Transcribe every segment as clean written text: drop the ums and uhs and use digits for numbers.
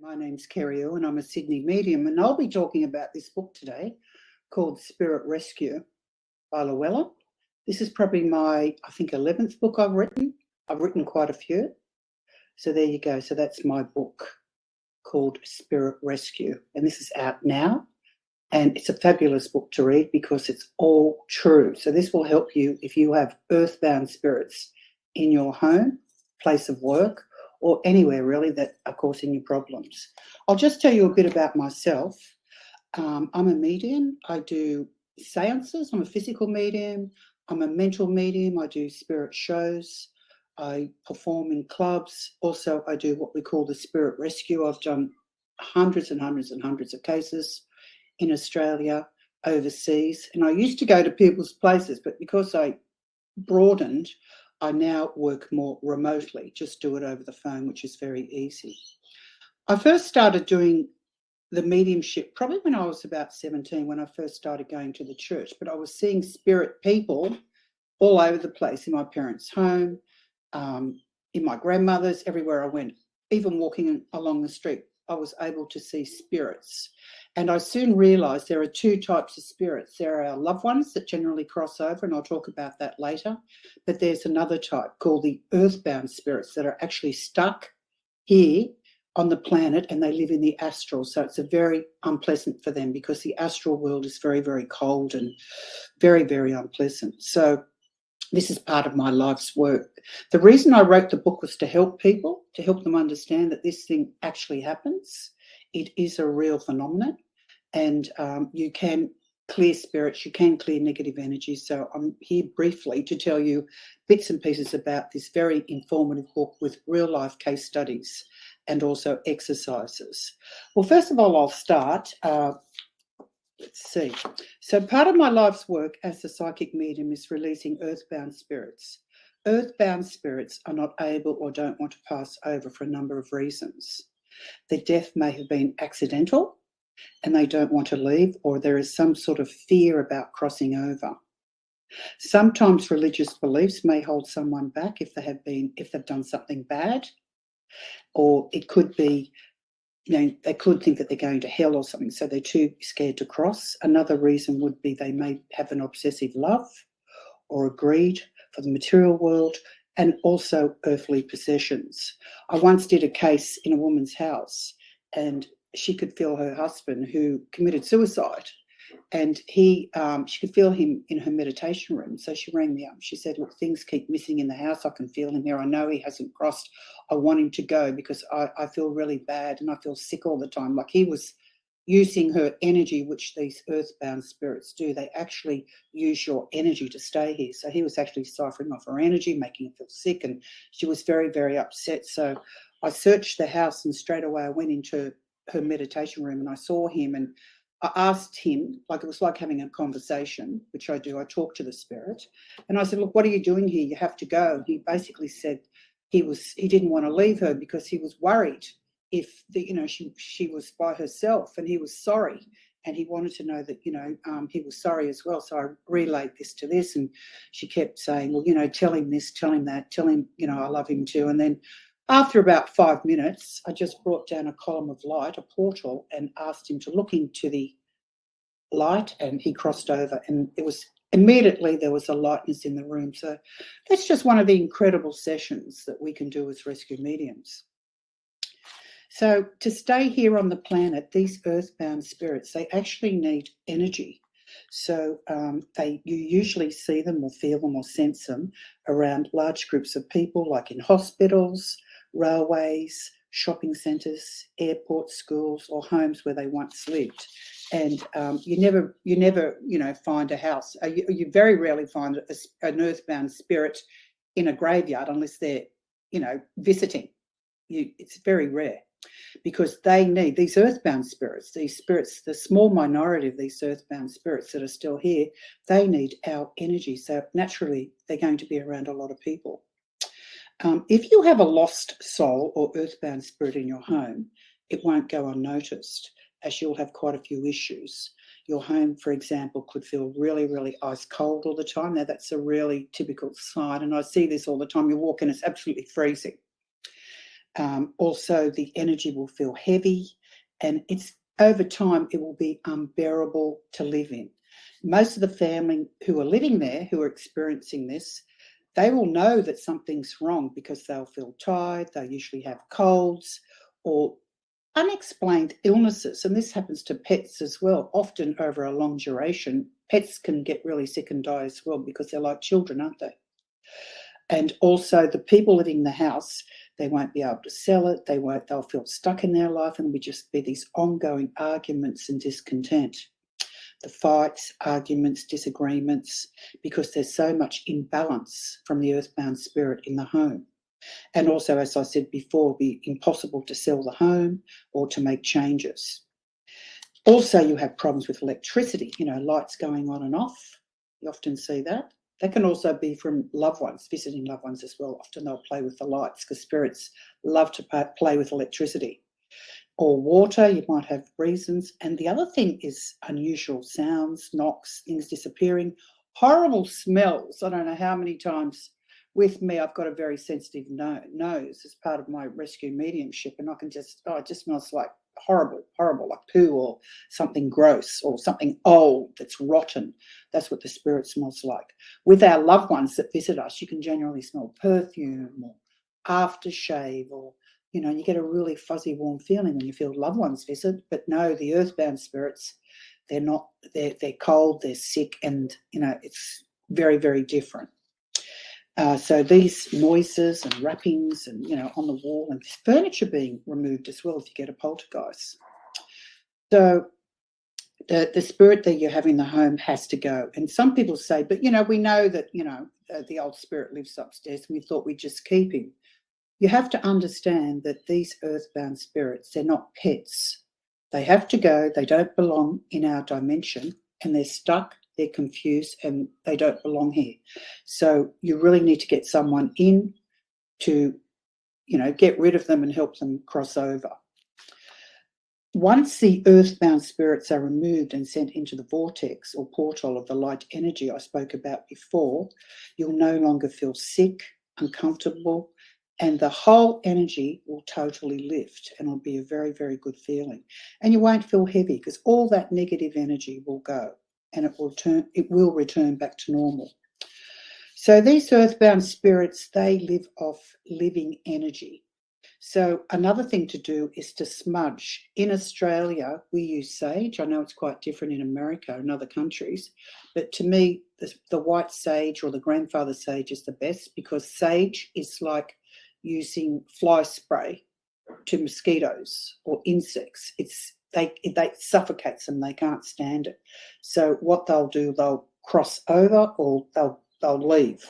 My name's Kerrie Erwin. I'm a Sydney medium, and I'll be talking about this book today called Spirit Rescue by Llewellyn. This is probably my, 11th book I've written. I've written quite a few. So there you go. So that's my book called Spirit Rescue. And this is out now. And it's a fabulous book to read because it's all true. So this will help you if you have earthbound spirits in your home, place of work, or anywhere really that are causing you problems. I'll just tell you a bit about myself. I'm a medium. I do seances. I'm a physical medium. I'm a mental medium. I do spirit shows. I perform in clubs. Also, I do what we call the spirit rescue. I've done hundreds and hundreds and hundreds of cases in Australia, overseas. And I used to go to people's places, but because I broadened, I now work more remotely, just do it over the phone, which is very easy. I first started doing the mediumship probably when I was about 17, when I first started going to the church, but I was seeing spirit people all over the place, in my parents' home, in my grandmother's, everywhere I went, even walking along the street, I was able to see spirits. And I soon realised there are two types of spirits. There are our loved ones that generally cross over, and I'll talk about that later. But there's another type called the earthbound spirits that are actually stuck here on the planet, and they live in the astral. So it's very unpleasant for them because the astral world is very, very cold and very, very unpleasant. So this is part of my life's work. The reason I wrote the book was to help people, to help them understand that this thing actually happens. It is a real phenomenon, and you can clear spirits, you can clear negative energy. So I'm here briefly to tell you bits and pieces about this very informative book with real life case studies and also exercises. Well, first of all, I'll start. Let's see. So part of my life's work as a psychic medium is releasing earthbound spirits. Earthbound spirits are not able or don't want to pass over for a number of reasons. Their death may have been accidental and they don't want to leave, or there is some sort of fear about crossing over. Sometimes religious beliefs may hold someone back if they've done something bad, or it could be, they could think that they're going to hell or something, so they're too scared to cross. Another reason would be they may have an obsessive love or a greed for the material world, and also earthly possessions. I once did a case in a woman's house, and she could feel her husband, who committed suicide, and she could feel him in her meditation room. So she rang me up. She said, look, things keep missing in the house. I can feel him here. I know he hasn't crossed. I want him to go because I feel really bad and I feel sick all the time. Like he was using her energy, which these earthbound spirits do. They actually use your energy to stay here. So he was actually siphoning off her energy, making her feel sick, and she was very, very upset. So I searched the house, and straight away I went into her meditation room and I saw him, and I asked him, like it was like having a conversation, which I do. I talk to the spirit, and I said, look, what are you doing here? You have to go. He basically said he didn't want to leave her because he was worried if she was by herself, and he was sorry, and he wanted to know that he was sorry as well. So I relayed this to this, and she kept saying, well, tell him this, tell him that, tell him I love him too. And then after about 5 minutes, I just brought down a column of light, a portal, and asked him to look into the light, and he crossed over, and it was immediately there was a lightness in the room. So that's just one of the incredible sessions that we can do as rescue mediums. So to stay here on the planet, these earthbound spirits, they actually need energy. So you usually see them or feel them or sense them around large groups of people, like in hospitals, railways, shopping centres, airports, schools, or homes where they once lived. And you never find a house. You very rarely find an earthbound spirit in a graveyard unless they're visiting. It's very rare, because they need these earthbound spirits, the small minority of these earthbound spirits that are still here, they need our energy. So naturally, they're going to be around a lot of people. If you have a lost soul or earthbound spirit in your home, it won't go unnoticed, as you'll have quite a few issues. Your home, for example, could feel really, really ice cold all the time. Now, that's a really typical sign, and I see this all the time. You walk in, it's absolutely freezing. Also, the energy will feel heavy, and it's over time it will be unbearable to live in. Most of the family who are living there, who are experiencing this, they will know that something's wrong because they'll feel tired. They'll usually have colds or unexplained illnesses, and this happens to pets as well. Often over a long duration, pets can get really sick and die as well because they're like children, aren't they? And also the people living in the house, they won't be able to sell it. They'll feel stuck in their life, and will just be these ongoing arguments and discontent. The fights, arguments, disagreements, because there's so much imbalance from the earthbound spirit in the home. And also, as I said before, it'll be impossible to sell the home or to make changes. Also, you have problems with electricity, lights going on and off. You often see that. That can also be from loved ones, visiting loved ones as well. Often they'll play with the lights because spirits love to play with electricity. Or water, you might have reasons. And the other thing is unusual sounds, knocks, things disappearing, horrible smells. I don't know how many times with me I've got a very sensitive nose as part of my rescue mediumship, and I can it just smells like horrible, like poo or something gross or something old that's rotten. That's what the spirit smells like. With our loved ones that visit us, you can generally smell perfume or aftershave, or you get a really fuzzy, warm feeling when you feel loved ones visit. But no, the earthbound spirits, they're cold, they're sick, and it's very, very different. So these noises and rappings and, on the wall, and furniture being removed as well if you get a poltergeist. So the spirit that you have in the home has to go. And some people say, but, we know that, the old spirit lives upstairs and we thought we'd just keep him. You have to understand that these earthbound spirits, they're not pets. They have to go. They don't belong in our dimension, and they're stuck. They're confused and they don't belong here. So you really need to get someone in to, get rid of them and help them cross over. Once the earthbound spirits are removed and sent into the vortex or portal of the light energy I spoke about before, you'll no longer feel sick, uncomfortable, and the whole energy will totally lift, and it'll be a very, very good feeling. And you won't feel heavy because all that negative energy will go, and it will return back to normal. So these earthbound spirits, they live off living energy. So another thing to do is to smudge. In Australia, we use sage. I know it's quite different in America and other countries, but to me, the white sage or the grandfather sage is the best, because sage is like using fly spray to mosquitoes or insects. They suffocates them. They can't stand it. So what they'll do, they'll cross over or they'll leave.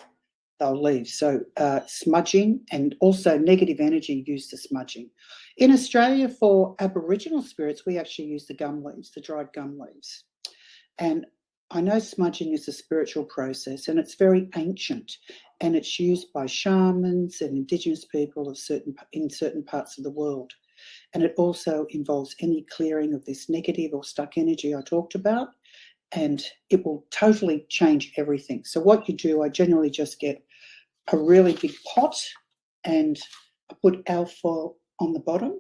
They'll leave. So smudging, and also negative energy used to smudging. In Australia, for Aboriginal spirits, we actually use the gum leaves, the dried gum leaves. And I know smudging is a spiritual process, and it's very ancient, and it's used by shamans and Indigenous people in certain parts of the world. And it also involves any clearing of this negative or stuck energy I talked about, and it will totally change everything. So what you do, I generally just get a really big pot and I put alfoil on the bottom,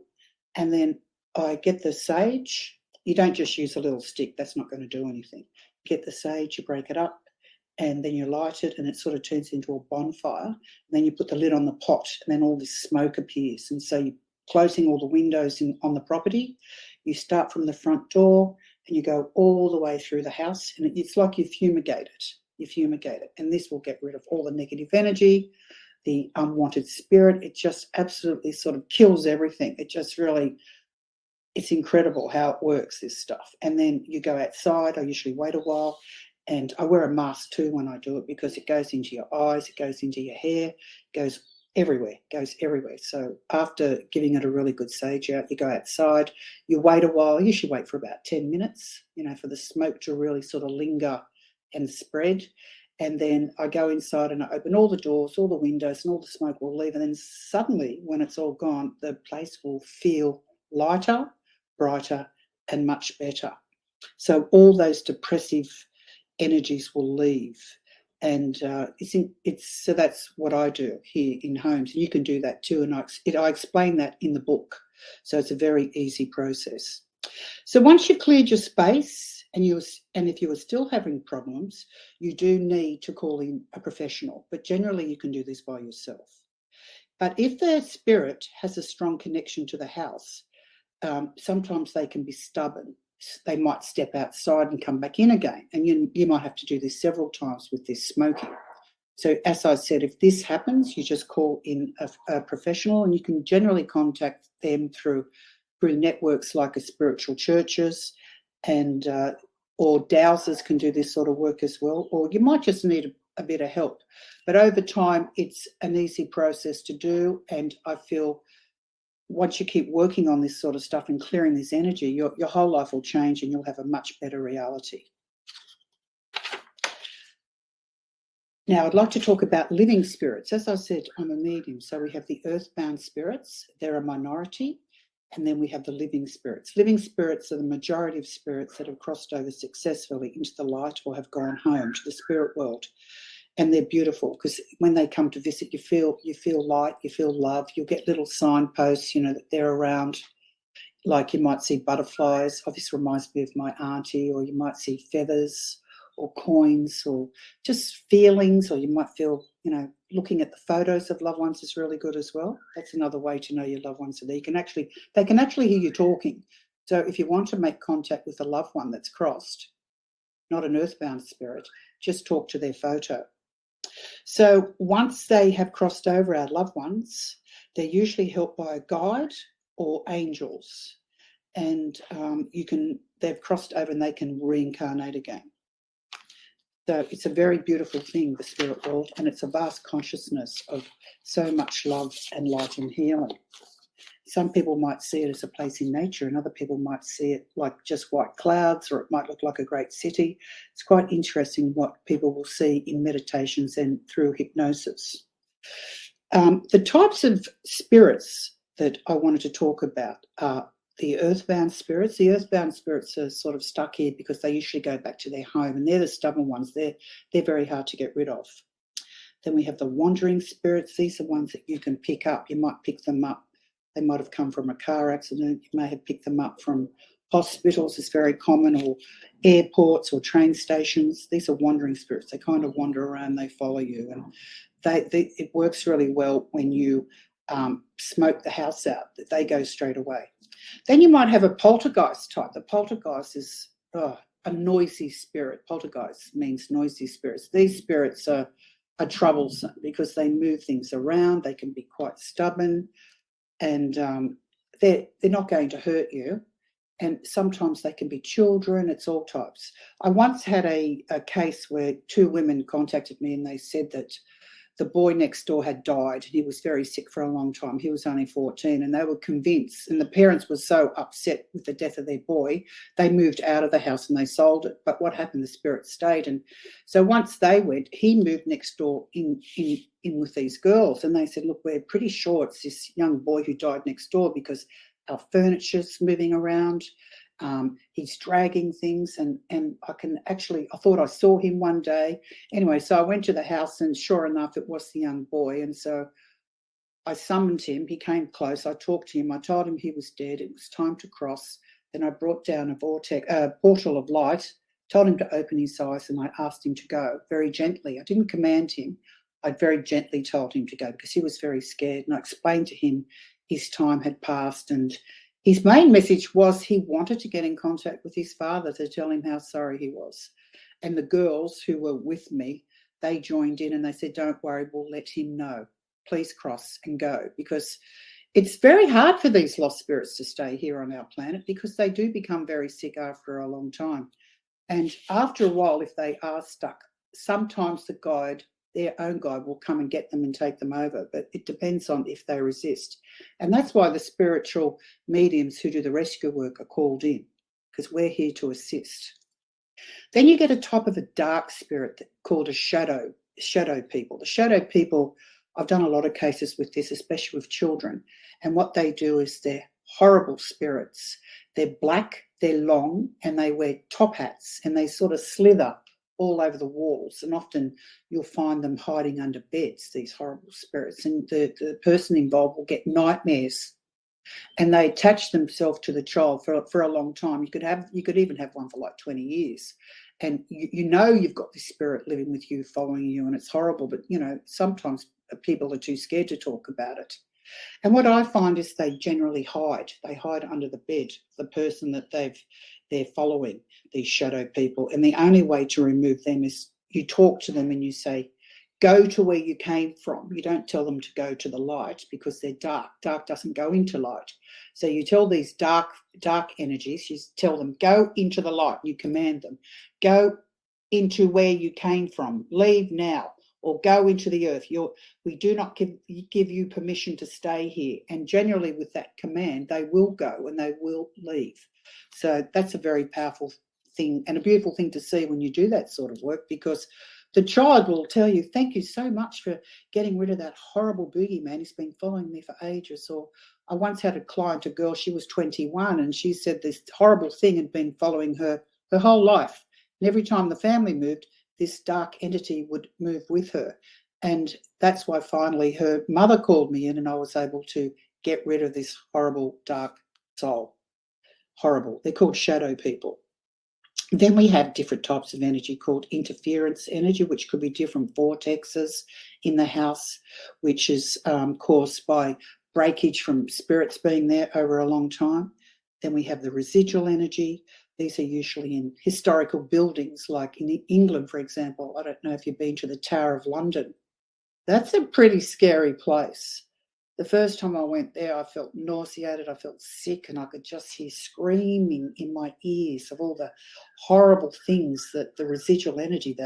and then I get the sage. You don't just use a little stick, that's not going to do anything. Get the sage, you break it up, and then you light it, and it sort of turns into a bonfire. And then you put the lid on the pot, and then all this smoke appears. And so you're closing all the windows on the property. You start from the front door and you go all the way through the house, and it's like you fumigate it. And this will get rid of all the negative energy, the unwanted spirit. It just absolutely sort of kills everything. It's incredible how it works, this stuff. And then you go outside. I usually wait a while, and I wear a mask too when I do it, because it goes into your eyes, it goes into your hair, it goes everywhere. So after giving it a really good sage out, you go outside, you wait a while. You usually wait for about 10 minutes, for the smoke to really sort of linger and spread. And then I go inside and I open all the doors, all the windows, and all the smoke will leave. And then suddenly, when it's all gone, the place will feel lighter, brighter, and much better. So all those depressive energies will leave. And so that's what I do here in homes. And you can do that too. And I explain that in the book. So it's a very easy process. So once you've cleared your space and if you are still having problems, you do need to call in a professional. But generally you can do this by yourself. But if the spirit has a strong connection to the house, sometimes they can be stubborn. They might step outside and come back in again. And you might have to do this several times with this smoking. So as I said, if this happens, you just call in a professional, and you can generally contact them through networks like a spiritual churches, and or dowsers can do this sort of work as well. Or you might just need a bit of help. But over time, it's an easy process to do. And I feel once you keep working on this sort of stuff and clearing this energy, your whole life will change and you'll have a much better reality. Now, I'd like to talk about living spirits. As I said, I'm a medium, so we have the earthbound spirits. They're a minority. And then we have the living spirits. Living spirits are the majority of spirits that have crossed over successfully into the light or have gone home to the spirit world. And they're beautiful because when they come to visit, you feel light, you feel love. You'll get little signposts, that they're around. Like you might see butterflies. This reminds me of my auntie. Or you might see feathers or coins or just feelings. Or you might feel, looking at the photos of loved ones is really good as well. That's another way to know your loved ones. So they can actually hear you talking. So if you want to make contact with a loved one that's crossed, not an earthbound spirit, just talk to their photo. So once they have crossed over, our loved ones, they're usually helped by a guide or angels. And they've crossed over and they can reincarnate again. So it's a very beautiful thing, the spirit world, and it's a vast consciousness of so much love and light and healing. Some people might see it as a place in nature, and other people might see it like just white clouds, or it might look like a great city. It's quite interesting what people will see in meditations and through hypnosis. The types of spirits that I wanted to talk about are the earthbound spirits. The earthbound spirits are sort of stuck here because they usually go back to their home, and they're the stubborn ones. They're very hard to get rid of. Then we have the wandering spirits. These are ones that you can pick up. You might pick them up. They might have come from a car accident. You may have picked them up from hospitals. It's very common, or airports or train stations. These are wandering spirits. They kind of wander around. They follow you, and it works really well when you smoke the house out. They go straight away. Then you might have a poltergeist type. The poltergeist is a noisy spirit. Poltergeist means noisy spirits. These spirits are troublesome because they move things around. They can be quite stubborn, and they're not going to hurt you. And sometimes they can be children. It's all types. I once had a case where two women contacted me and they said that the boy next door had died. He was very sick for a long time. He was only 14, and they were convinced, and the parents were so upset with the death of their boy, they moved out of the house and they sold it. But what happened, the spirit stayed. And so once they went, he moved next door in with these girls, and they said, look, we're pretty sure it's this young boy who died next door because our furniture's moving around. He's dragging things, and I thought I saw him one day. Anyway, so I went to the house, and sure enough, it was the young boy. And so I summoned him. He came close. I talked to him. I told him he was dead. It was time to cross. Then I brought down a portal of light, told him to open his eyes, and I asked him to go very gently. I didn't command him. I very gently told him to go because he was very scared. And I explained to him his time had passed, and his main message was he wanted to get in contact with his father to tell him how sorry he was. And the girls who were with me, they joined in and they said, don't worry, we'll let him know. Please cross and go. Because it's very hard for these lost spirits to stay here on our planet because they do become very sick after a long time. And after a while, if they are stuck, sometimes the guide, their own guide, will come and get them and take them over. But it depends on if they resist. And that's why the spiritual mediums who do the rescue work are called in, because we're here to assist. Then you get a type of a dark spirit called a shadow people. The shadow people, I've done a lot of cases with this, especially with children. And what they do is they're horrible spirits. They're black, they're long, and they wear top hats, and they sort of slither all over the walls, and often you'll find them hiding under beds, these horrible spirits, and the person involved will get nightmares, and they attach themselves to the child for a long time. You could even have one for like 20 years, and you know you've got this spirit living with you, following you, and it's horrible. But sometimes people are too scared to talk about it. And what I find is they generally hide. They hide under the bed, the person that they're following, these shadow people. And the only way to remove them is you talk to them and you say, go to where you came from. You don't tell them to go to the light because they're dark. Dark doesn't go into light. So you tell these dark energies, you tell them, go into the light. You command them, go into where you came from. Leave now, or go into the earth. We do not give you permission to stay here. And generally with that command, they will go and they will leave. So that's a very powerful thing and a beautiful thing to see when you do that sort of work, because the child will tell you, thank you so much for getting rid of that horrible boogeyman. He's been following me for ages. Or I once had a client, a girl, she was 21, and she said this horrible thing had been following her whole life. And every time the family moved, this dark entity would move with her. And that's why finally her mother called me in and I was able to get rid of this horrible dark soul. Horrible. They're called shadow people. Then we have different types of energy called interference energy, which could be different vortexes in the house, which is caused by breakage from spirits being there over a long time. Then we have the residual energy. These are usually in historical buildings, like in England, for example. I don't know if you've been to the Tower of London. That's a pretty scary place. The first time I went there, I felt nauseated, I felt sick, and I could just hear screaming in my ears of all the horrible things that the residual energy,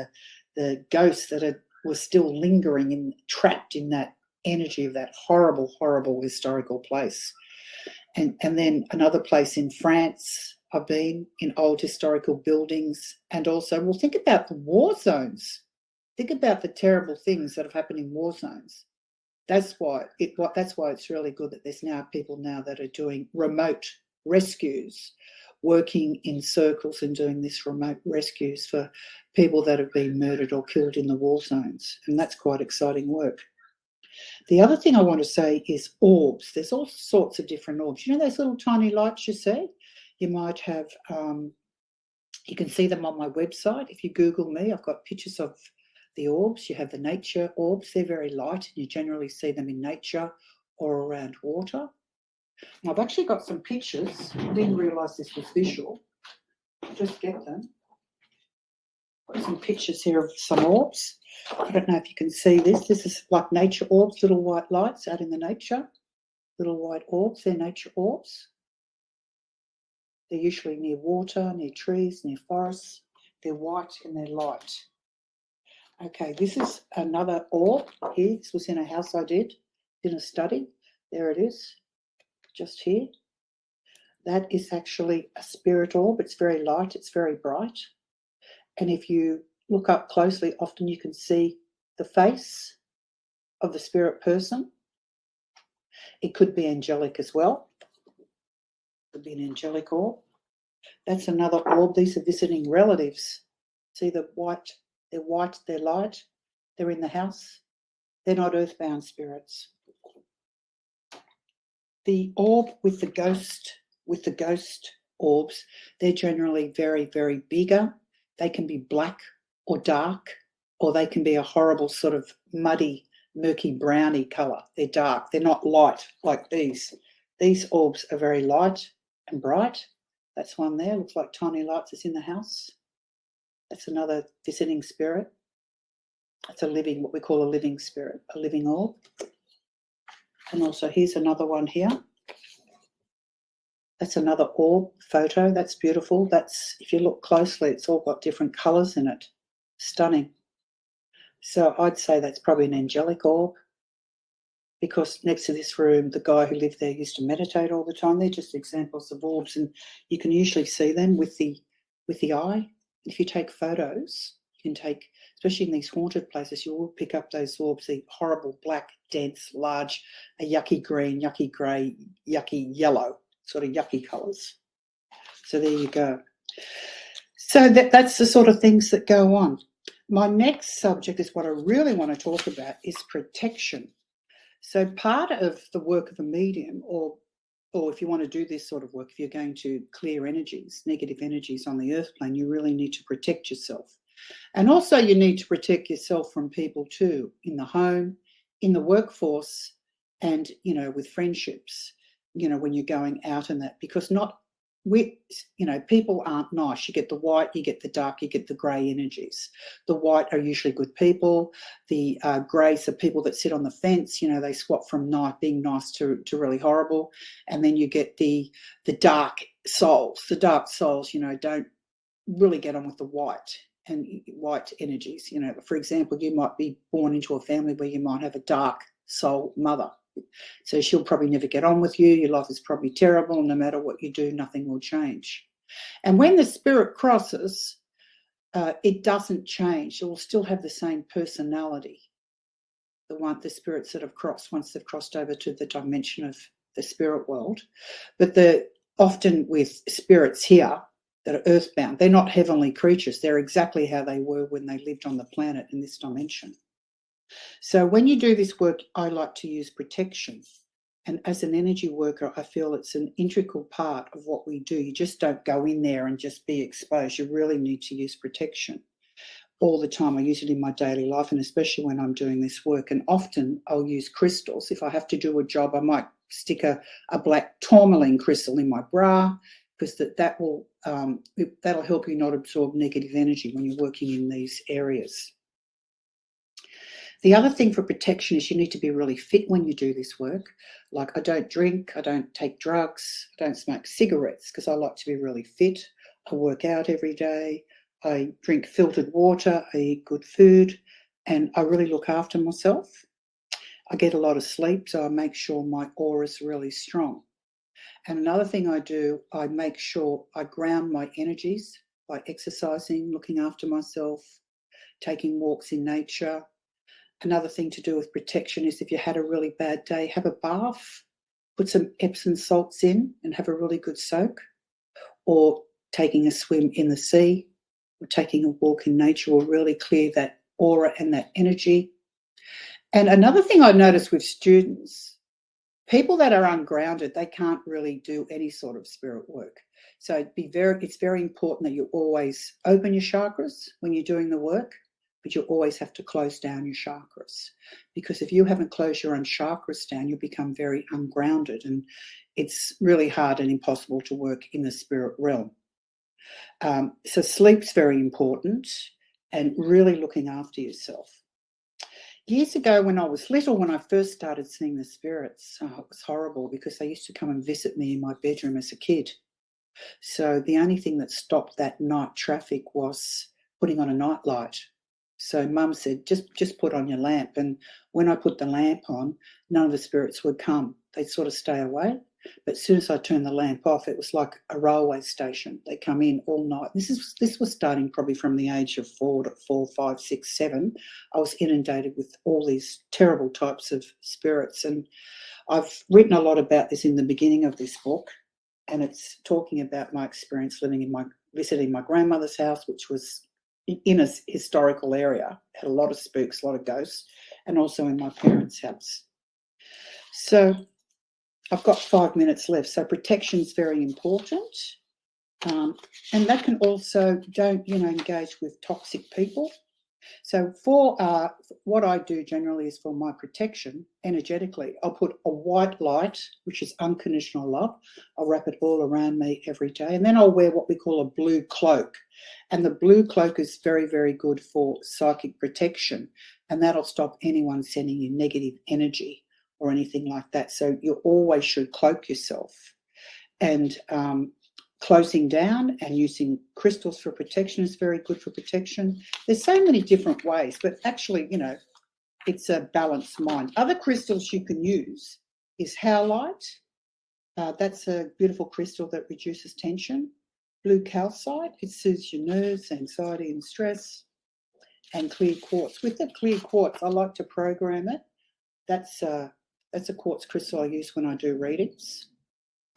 the ghosts that were still lingering and trapped in that energy of that horrible, horrible historical place. And then another place in France, I've been in old historical buildings, and also, well, think about the war zones. Think about the terrible things that have happened in war zones. That's why it's really good that there's now people now that are doing remote rescues, working in circles and doing this remote rescues for people that have been murdered or killed in the war zones. And that's quite exciting work. The other thing I want to say is orbs. There's all sorts of different orbs. You know those little tiny lights you see? You might have, you can see them on my website. If you Google me, I've got pictures of the orbs. You have the nature orbs. They're very light, and you generally see them in nature or around water. And I've actually got some pictures. I didn't realise this was visual. Just get them. Got some pictures here of some orbs. I don't know if you can see this. This is like nature orbs, little white lights out in the nature. Little white orbs, they're nature orbs. They're usually near water, near trees, near forests. They're white and they're light. Okay, this is another orb here. This was in a house I did in a study. There it is, just here. That is actually a spirit orb. It's very light, it's very bright. And if you look up closely, often you can see the face of the spirit person. It could be angelic as well. It could be an angelic orb. That's another orb. These are visiting relatives. See the white? They're white, they're light, they're in the house. They're not earthbound spirits. The orb with the ghost orbs, they're generally very, very bigger. They can be black or dark, or they can be a horrible sort of muddy, murky browny colour. They're dark, they're not light like these. These orbs are very light and bright. That's one there, looks like tiny lights. It's in the house. That's another visiting spirit. That's what we call a living spirit, a living orb. And also here's another one here. That's another orb photo. That's beautiful. That's, if you look closely, it's all got different colours in it. Stunning. So I'd say that's probably an angelic orb, because next to this room, the guy who lived there used to meditate all the time. They're just examples of orbs, and you can usually see them with the eye. If you take photos, you can take, especially in these haunted places, you will pick up those orbs, the horrible black, dense, large, a yucky green, yucky grey, yucky yellow, sort of yucky colours. So there you go. So that's the sort of things that go on. My next subject is what I really want to talk about is protection. So part of the work of a medium, or if you want to do this sort of work, if you're going to clear energies, negative energies on the earth plane, you really need to protect yourself. And also you need to protect yourself from people too, in the home, in the workforce, and, with friendships, when you're going out and that, because people aren't nice. You get the white, you get the dark, you get the grey energies. The white are usually good people. The greys are people that sit on the fence. They swap from being nice to really horrible. And then you get the dark souls. The dark souls, don't really get on with the white and white energies. For example, you might be born into a family where you might have a dark soul mother. So she'll probably never get on with you. Your life is probably terrible. No matter what you do, nothing will change. And when the spirit crosses, it doesn't change. It will still have the same personality. The spirits that have crossed once they've crossed over to the dimension of the spirit world. But often with spirits here that are earthbound, they're not heavenly creatures. They're exactly how they were when they lived on the planet in this dimension. So when you do this work, I like to use protection. And as an energy worker, I feel it's an integral part of what we do. You just don't go in there and just be exposed. You really need to use protection all the time. I use it in my daily life, and especially when I'm doing this work. And often I'll use crystals. If I have to do a job, I might stick a black tourmaline crystal in my bra, because that'll help you not absorb negative energy when you're working in these areas. The other thing for protection is you need to be really fit when you do this work. Like, I don't drink, I don't take drugs, I don't smoke cigarettes, because I like to be really fit. I work out every day, I drink filtered water, I eat good food, and I really look after myself. I get a lot of sleep, so I make sure my aura is really strong. And another thing I do, I make sure I ground my energies by exercising, looking after myself, taking walks in nature. Another thing to do with protection is if you had a really bad day, have a bath, put some Epsom salts in and have a really good soak, or taking a swim in the sea or taking a walk in nature will really clear that aura and that energy. And another thing I notice with students, people that are ungrounded, they can't really do any sort of spirit work. So it's very important that you always open your chakras when you're doing the work, but you always have to close down your chakras, because if you haven't closed your own chakras down, you'll become very ungrounded, and it's really hard and impossible to work in the spirit realm. So sleep's very important, and really looking after yourself. Years ago when I was little, when I first started seeing the spirits, it was horrible, because they used to come and visit me in my bedroom as a kid. So the only thing that stopped that night traffic was putting on a night light. So Mum said, just put on your lamp. And when I put the lamp on, none of the spirits would come. They'd sort of stay away. But as soon as I turned the lamp off, it was like a railway station. They come in all night. This was starting probably from the age of 4, 5, 6, 7. I was inundated with all these terrible types of spirits. And I've written a lot about this in the beginning of this book. And it's talking about my experience visiting my grandmother's house, which was in a historical area, had a lot of spooks, a lot of ghosts, and also in my parents' house. So I've got 5 minutes left. So protection is very important. And that can also, don't engage with toxic people. So for what I do generally is for my protection energetically, I'll put a white light, which is unconditional love. I'll wrap it all around me every day. And then I'll wear what we call a blue cloak. And the blue cloak is very, very good for psychic protection. And that'll stop anyone sending you negative energy or anything like that. So you always should cloak yourself. And closing down and using crystals for protection is very good for protection. There's so many different ways, but actually, it's a balanced mind. Other crystals you can use is howlite. That's a beautiful crystal that reduces tension. Blue calcite, it soothes your nerves, anxiety and stress. And clear quartz. With the clear quartz, I like to program it. That's a quartz crystal I use when I do readings.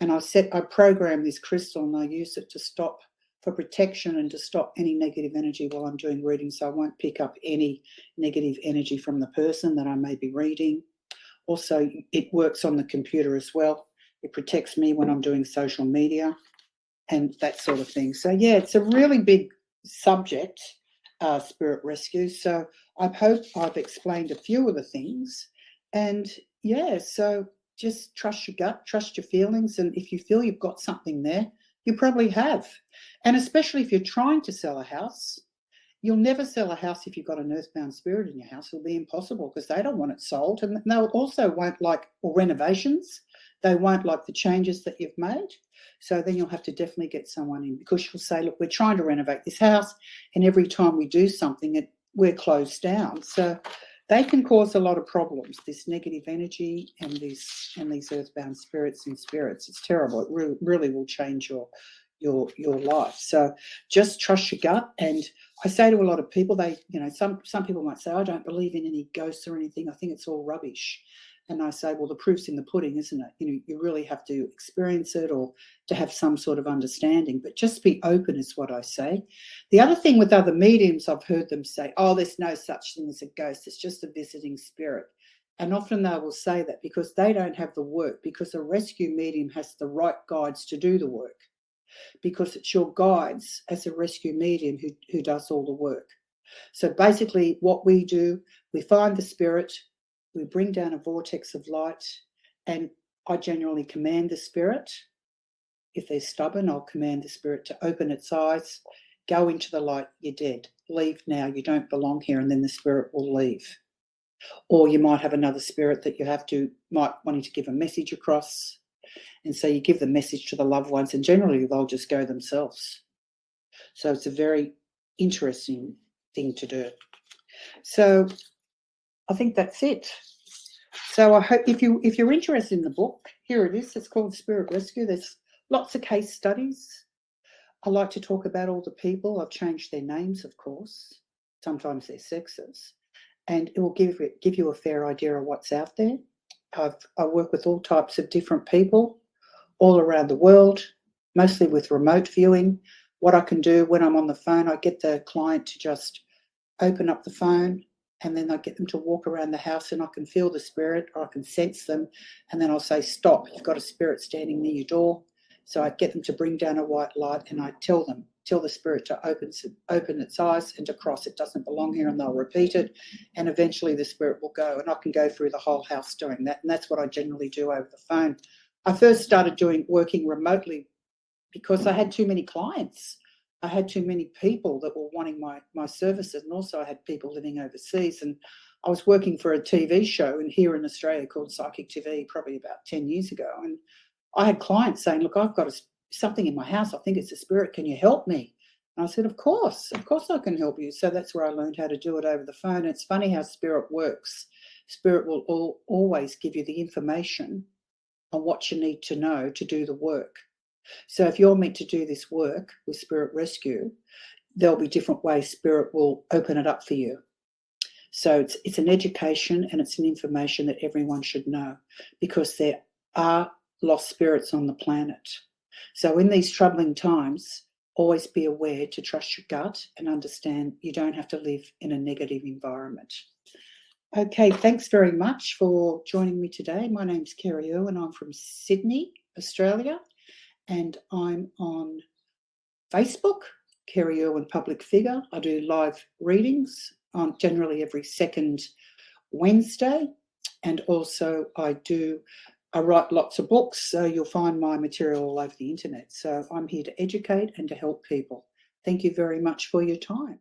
And I program this crystal and I use it to stop for protection and to stop any negative energy while I'm doing readings, so I won't pick up any negative energy from the person that I may be reading. Also, it works on the computer as well. It protects me when I'm doing social media and that sort of thing. So, yeah, it's a really big subject, spirit rescue. So I hope I've explained a few of the things. And, yeah, so just trust your gut, trust your feelings. And if you feel you've got something there, you probably have. And especially if you're trying to sell a house, you'll never sell a house if you've got an earthbound spirit in your house. It'll be impossible because they don't want it sold. And they also won't like renovations. They won't like the changes that you've made. So then you'll have to definitely get someone in, because you'll say, look, we're trying to renovate this house, and every time we do something, we're closed down. So they can cause a lot of problems, this negative energy and these earthbound spirits and spirits. It's terrible. It really will change your life. So just trust your gut. And I say to a lot of people, some people might say, I don't believe in any ghosts or anything. I think it's all rubbish. And I say, well, the proof's in the pudding, isn't it? You really have to experience it or to have some sort of understanding. But just be open is what I say. The other thing with other mediums, I've heard them say, oh, there's no such thing as a ghost. It's just a visiting spirit. And often they will say that because they don't have the work, because a rescue medium has the right guides to do the work, because it's your guides as a rescue medium who does all the work. So basically what we do, we find the spirit, we bring down a vortex of light, and I generally command the spirit. If they're stubborn, I'll command the spirit to open its eyes, go into the light, you're dead. Leave now, you don't belong here, and then the spirit will leave. Or you might have another spirit that you might wanting to give a message across, and so you give the message to the loved ones, and generally they'll just go themselves. So it's a very interesting thing to do. So I think that's it. So I hope if you're interested in the book, here it is. It's called Spirit Rescue. There's lots of case studies. I like to talk about all the people. I've changed their names, of course. Sometimes their sexes. And it will give you a fair idea of what's out there. I work with all types of different people all around the world, mostly with remote viewing. What I can do when I'm on the phone, I get the client to just open up the phone, and then I get them to walk around the house, and I can feel the spirit, or I can sense them, and then I'll say, stop, you've got a spirit standing near your door. So I get them to bring down a white light, and I tell the spirit to open its eyes and to cross. It doesn't belong here, and they'll repeat it, and eventually the spirit will go, and I can go through the whole house doing that, and that's what I generally do over the phone. I first started working remotely because I had too many clients. I had too many people that were wanting my services, and also I had people living overseas. And I was working for a TV show here in Australia called Psychic TV probably about 10 years ago, and I had clients saying, look, I've got something in my house. I think it's a spirit. Can you help me? And I said, of course I can help you. So that's where I learned how to do it over the phone. It's funny how spirit works. Spirit will always give you the information on what you need to know to do the work. So if you're meant to do this work with Spirit Rescue, there'll be different ways Spirit will open it up for you. So it's an education, and it's an information that everyone should know, because there are lost spirits on the planet. So in these troubling times, always be aware to trust your gut and understand you don't have to live in a negative environment. Okay, thanks very much for joining me today. My name's Kerrie Erwin. I'm from Sydney, Australia, and I'm on Facebook, Kerrie Erwin Public Figure. I do live readings on generally every second Wednesday, and also I write lots of books, so you'll find my material all over the internet. So I'm here to educate and to help people. Thank you very much for your time.